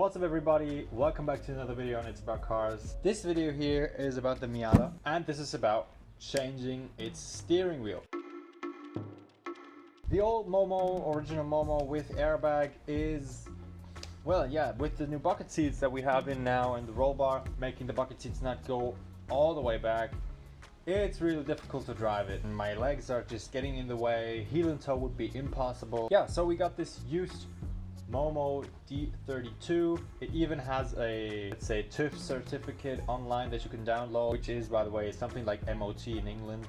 What's up everybody, welcome back to another video on It's About Cars. This video here is about the Miata, and this is about changing its steering wheel. The old Momo, original Momo with airbag is, well yeah, with the new bucket seats that we have in now and the roll bar making the bucket seats not go all the way back, it's really difficult to drive it and my legs are just getting in the way. Heel and toe would be impossible. Yeah, so we got this used Momo D32. It even has a, let's say, TÜV certificate online that you can download, which is, by the way, something like MOT in England.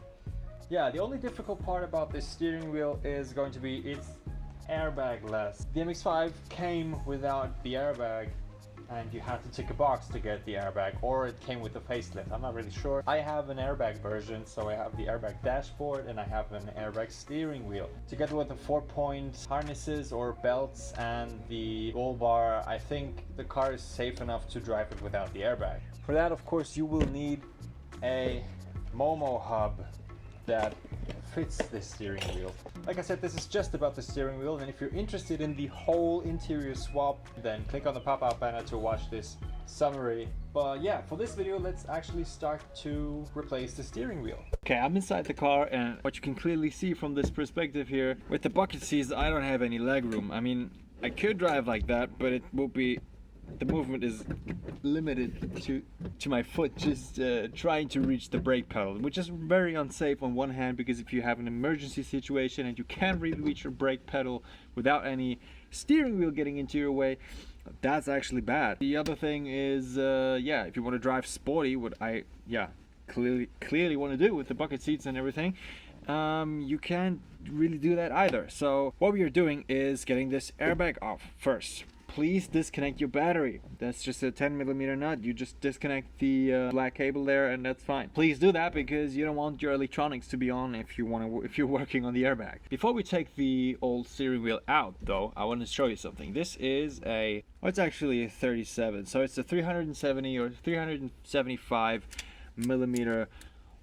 Yeah, the only difficult part about this steering wheel is going to be it's airbag-less. The MX5 came without the airbag and you had to tick a box to get the airbag, or it came with a facelift. I'm not really sure. I have an airbag version, so I have the airbag dashboard and I have an airbag steering wheel. Together with the 4-point harnesses or belts and the roll bar, I think the car is safe enough to drive it without the airbag. For that, of course, you will need a Momo hub that fits this steering wheel. Like I said, this is just about the steering wheel, and if you're interested in the whole interior swap, then click on the pop-up banner to watch this summary. But yeah, for this video, let's actually start to replace the steering wheel. Okay, I'm inside the car, and what you can clearly see from this perspective here, with the bucket seats, I don't have any leg room. I mean, I could drive like that, but it will be, the movement is limited to my foot just trying to reach the brake pedal, which is very unsafe on one hand, because if you have an emergency situation and you can't really reach your brake pedal without any steering wheel getting into your way, that's actually bad. The other thing is, yeah, if you want to drive sporty, what I clearly want to do with the bucket seats and everything, you can't really do that either. So what we are doing is getting this airbag off first. Please disconnect your battery. That's just a 10mm nut. You just disconnect the black cable there and that's fine. Please do that because you don't want your electronics to be on if you're working on the airbag. Before we take the old steering wheel out though, I want to show you something. This is a, well, it's actually a 37, so it's a 370 or 375 millimeter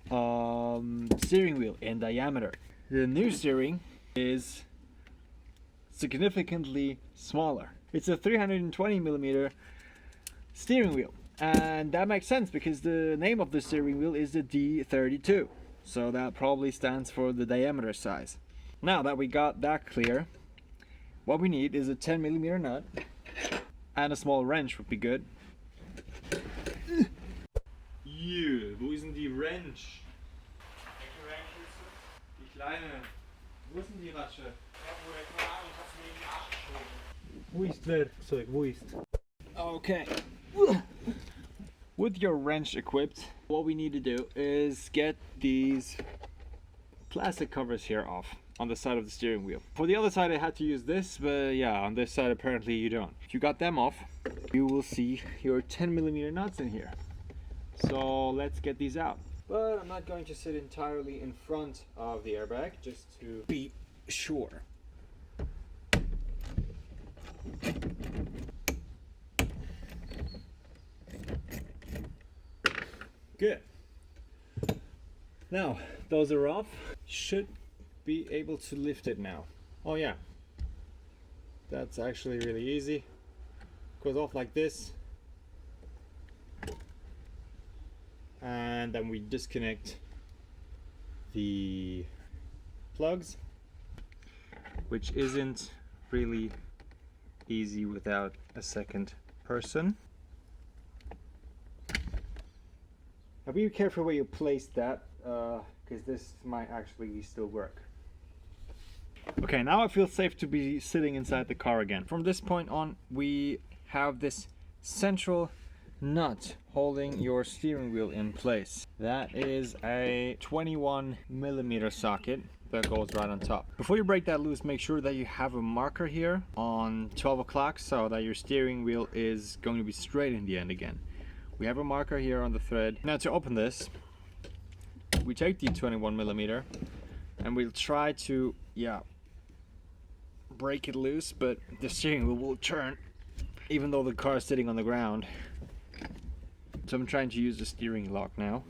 steering wheel in diameter. The new steering is significantly smaller. It's a 320 millimeter steering wheel, and that makes sense because the name of the steering wheel is the D32, so that probably stands for the diameter size. Now that we got that clear, what we need is a 10mm nut, and a small wrench would be good. Yeah, wo ist denn die Wrench? Die kleine. Wo ist denn die Ratsche? Okay. With your wrench equipped, what we need to do is get these plastic covers here off on the side of the steering wheel. For the other side I had to use this, but yeah, on this side apparently you don't. If you got them off, you will see your 10mm nuts in here. So let's get these out. But I'm not going to sit entirely in front of the airbag, just to be sure. Good. Now those are off. Should be able to lift it now. Oh yeah, that's actually really easy. Goes off like this, and then we disconnect the plugs, which isn't really easy without a second person. Now be careful where you place that, because this might actually still work. Okay, now I feel safe to be sitting inside the car again. From this point on, we have this central nut holding your steering wheel in place. That is a 21mm socket that goes right on top. Before you break that loose, make sure that you have a marker here on 12 o'clock so that your steering wheel is going to be straight in the end again. We have a marker here on the thread. Now to open this, we take the 21mm and we'll try to, break it loose, but the steering wheel will turn even though the car is sitting on the ground. So I'm trying to use the steering lock now.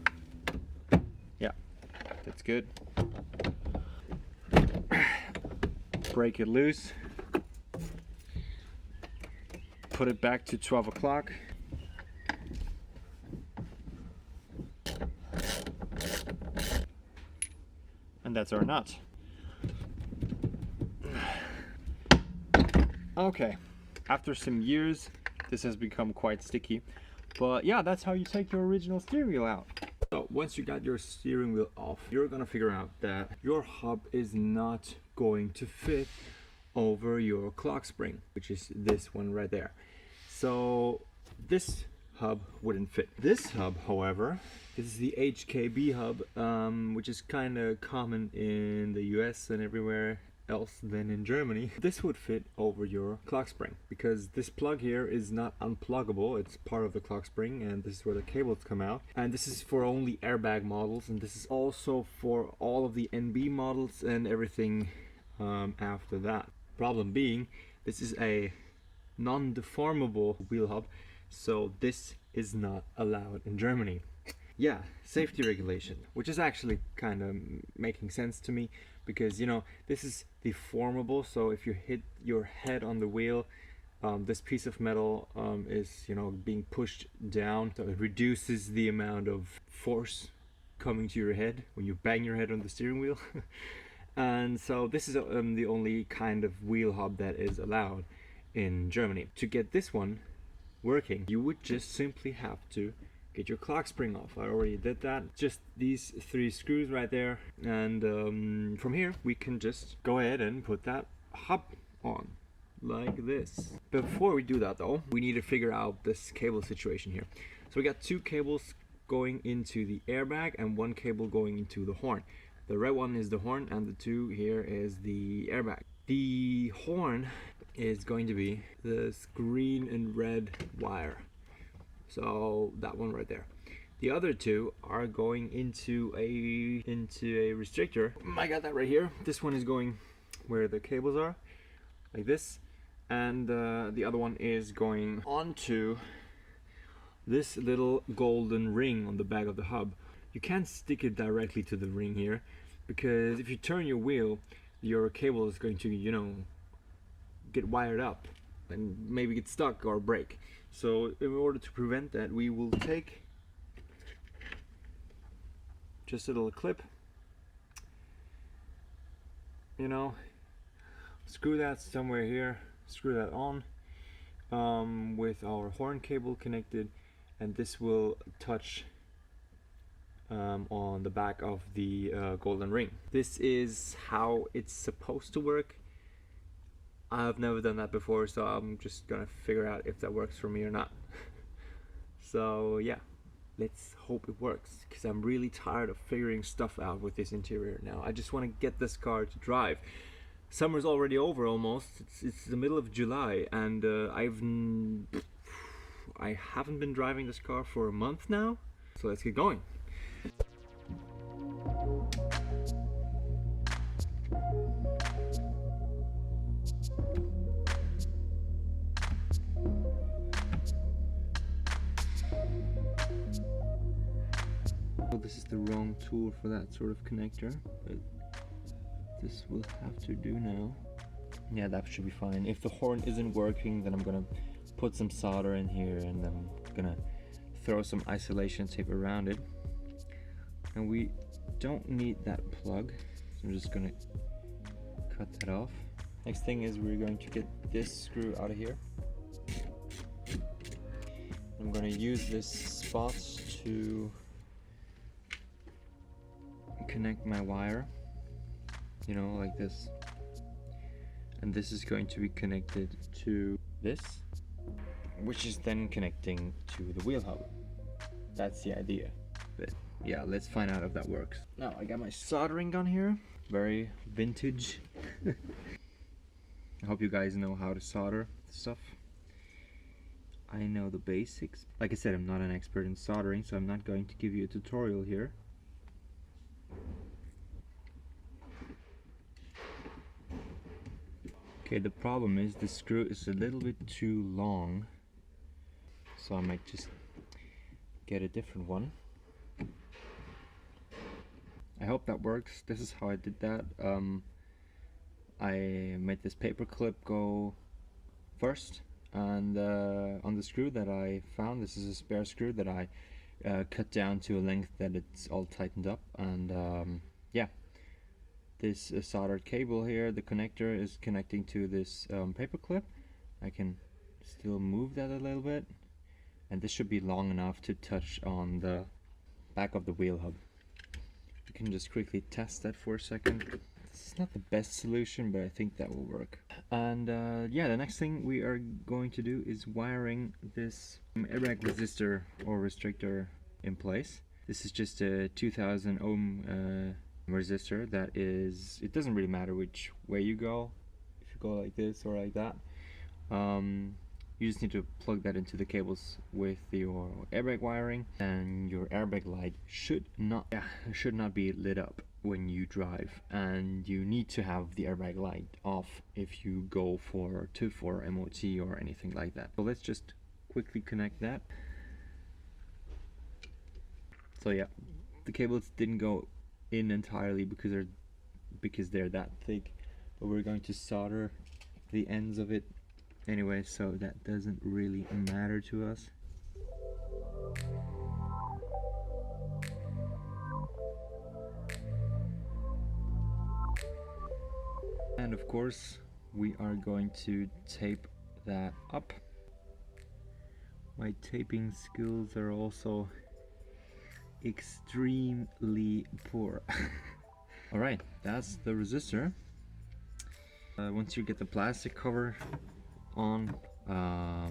Yeah, that's good. Break it loose. put it back to 12 o'clock. And that's our nut. Okay, after some years, this has become quite sticky. But yeah, that's how you take your original steering wheel out. So once you got your steering wheel off, you're gonna figure out that your hub is not going to fit over your clock spring, which is this one right there. So this hub wouldn't fit. This hub, however, is the HKB hub, which is kind of common in the US and everywhere else than in Germany. This would fit over your clock spring because this plug here is not unpluggable. It's part of the clock spring, and this is where the cables come out. And this is for only airbag models, and this is also for all of the NB models and everything after that. Problem being, this is a non-deformable wheel hub, so this is not allowed in Germany. Yeah, safety regulation, which is actually kind of making sense to me because, you know, this is deformable, so if you hit your head on the wheel, this piece of metal is, you know, being pushed down, so it reduces the amount of force coming to your head when you bang your head on the steering wheel. And so this is the only kind of wheel hub that is allowed in Germany. To get this one working, you would just simply have to get your clock spring off. I already did that. Just these 3 screws right there, and from here we can just go ahead and put that hub on like this. Before we do that though, we need to figure out this cable situation here. So we got 2 cables going into the airbag and 1 cable going into the horn. The red one is the horn and the 2 here is the airbag. The horn is going to be this green and red wire. So that one right there. The other 2 are going into a restrictor. I got that right here. This one is going where the cables are, like this, and the other one is going onto this little golden ring on the back of the hub. You can't stick it directly to the ring here because if you turn your wheel, your cable is going to, you know, get wired up and maybe get stuck or break. So in order to prevent that, we will take just a little clip, you know, screw that somewhere here, screw that on with our horn cable connected, and this will touch on the back of the golden ring. This is how it's supposed to work. I've never done that before, so I'm just gonna figure out if that works for me or not. So yeah, let's hope it works, because I'm really tired of figuring stuff out with this interior now. I just want to get this car to drive. Summer's already over almost. It's the middle of July, and I haven't been driving this car for a month now, so let's get going. Well, this is the wrong tool for that sort of connector, but this will have to do now. Yeah, that should be fine. If the horn isn't working, then I'm gonna put some solder in here and I'm gonna throw some isolation tape around it. And we don't need that plug, so I'm just gonna cut that off. Next thing is we're going to get this screw out of here. I'm gonna use this spot to connect my wire, you know, like this, and this is going to be connected to this, which is then connecting to the wheel hub. That's the idea, but yeah, let's find out if that works. Now I got my soldering gun here, very vintage. I hope you guys know how to solder stuff. I know the basics. Like I said, I'm not an expert in soldering, so I'm not going to give you a tutorial here. Okay, the problem is the screw is a little bit too long, so I might just get a different one. I hope that works. This is how I did that. I made this paper clip go first. and on the screw that I found, this is a spare screw that I cut down to a length that it's all tightened up, and yeah, this soldered cable here, the connector is connecting to this paper clip. I can still move that a little bit, and this should be long enough to touch on the back of the wheel hub. We can just quickly test that for a second. It's not the best solution, but I think that will work. And yeah, the next thing we are going to do is wiring this airbag resistor or restrictor in place. This is just a 2000 ohm resistor that is, it doesn't really matter which way you go, if you go like this or like that. You just need to plug that into the cables with your airbag wiring, and your airbag light should not be lit up when you drive, and you need to have the airbag light off if you go for MOT or anything like that. So let's just quickly connect that. So yeah, the cables didn't go in entirely because they're that thick, but we're going to solder the ends of it anyway, so that doesn't really matter to us. And of course we are going to tape that up. My taping skills are also extremely poor. Alright, that's the resistor. Once you get the plastic cover on,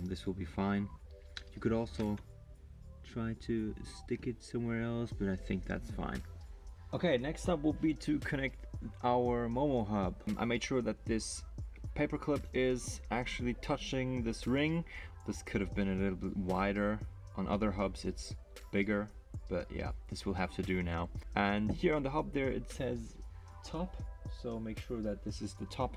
this will be fine. You could also try to stick it somewhere else, but I think that's fine. Okay, next up will be to connect our Momo hub. I made sure that this paper clip is actually touching this ring. This could have been a little bit wider. On other hubs it's bigger, but yeah, this will have to do now. And here on the hub there it says top, so make sure that this is the top.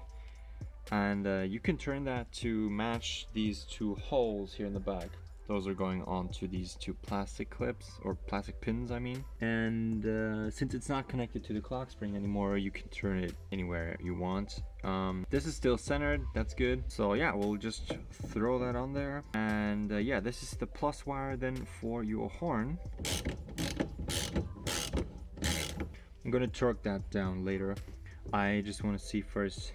And you can turn that to match these two holes here in the back. Those are going onto these two plastic clips, or plastic pins I mean. And since it's not connected to the clock spring anymore, you can turn it anywhere you want. This is still centered, that's good. So yeah, we'll just throw that on there. And yeah, this is the plus wire then for your horn. I'm gonna torque that down later. I just want to see first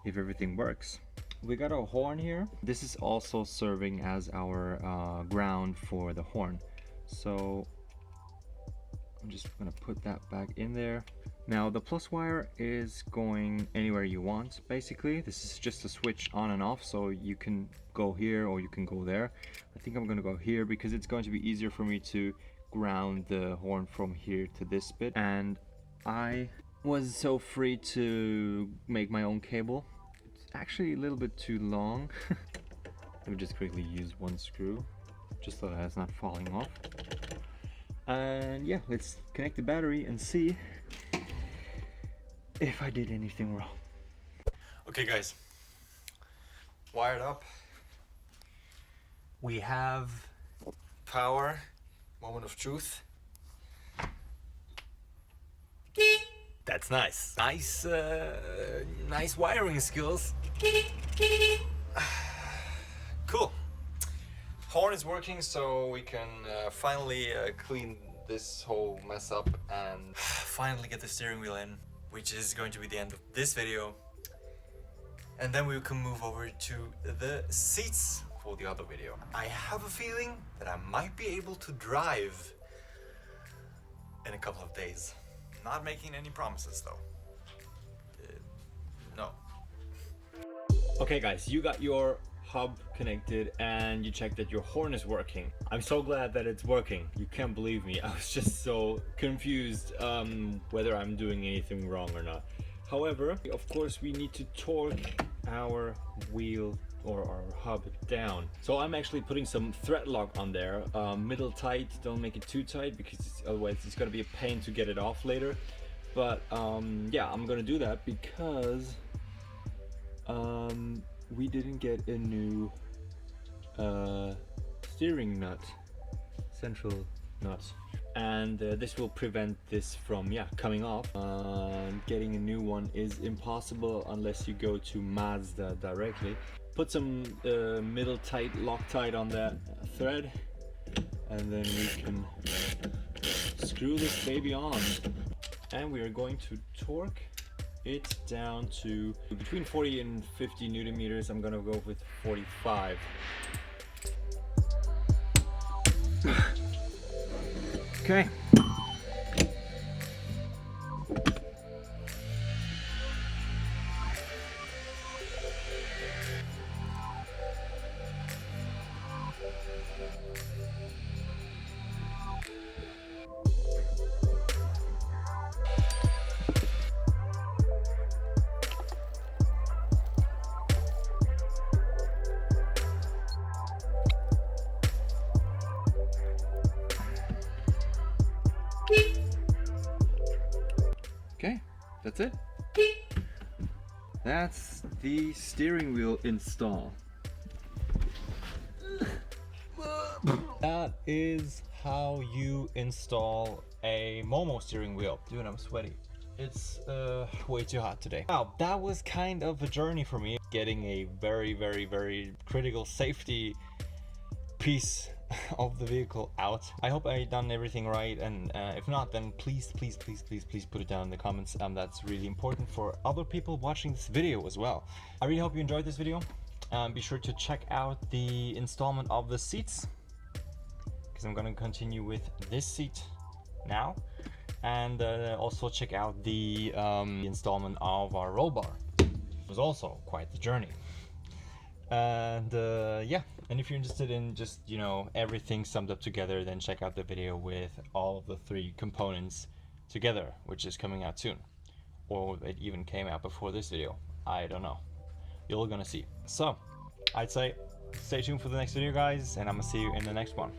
if everything works. We got a horn here. This is also serving as our ground for the horn. So I'm just gonna put that back in there. Now the plus wire is going anywhere you want basically. This is just a switch on and off, so you can go here or you can go there. I think I'm gonna go here because it's going to be easier for me to ground the horn from here to this bit. And I was so free to make my own cable. It's actually a little bit too long. Let me just quickly use one screw just so that it's not falling off. And yeah, let's connect the battery and see if I did anything wrong. Okay guys, wired up. We have power, moment of truth. That's nice. Nice wiring skills. Cool. Horn is working, so we can finally clean this whole mess up and finally get the steering wheel in, which is going to be the end of this video. And then we can move over to the seats for the other video. I have a feeling that I might be able to drive in a couple of days. Not making any promises though. No. Okay guys, you got your hub connected and you checked that your horn is working. I'm so glad that it's working. You can't believe me. I was just so confused whether I'm doing anything wrong or not. However, of course we need to torque our wheel or our hub down. So I'm actually putting some thread lock on there, middle tight, don't make it too tight because otherwise it's gonna be a pain to get it off later. But yeah, I'm gonna do that because we didn't get a new steering nut, central nut, and this will prevent this from coming off. Getting a new one is impossible unless you go to Mazda directly. put some middle tight, Loctite on that thread, and then we can screw this baby on. And we are going to torque it down to between 40 and 50 Newton meters. I'm gonna go with 45. Okay. Okay, that's it. That's the steering wheel install. That is how you install a Momo steering wheel. Dude, I'm sweaty. It's way too hot today. Wow, that was kind of a journey for me, getting a very critical safety piece of the vehicle out. I hope I done everything right, and if not, then please put it down in the comments. That's really important for other people watching this video as well. I really hope you enjoyed this video. Be sure to check out the installment of the seats, because I'm gonna continue with this seat now, and also check out the installment of our roll bar. It was also quite the journey. And yeah, and if you're interested in just, you know, everything summed up together, then check out the video with all of the 3 components together, which is coming out soon, or it even came out before this video. I don't know, you're gonna see. So I'd say stay tuned for the next video, guys, and I'm gonna see you in the next one.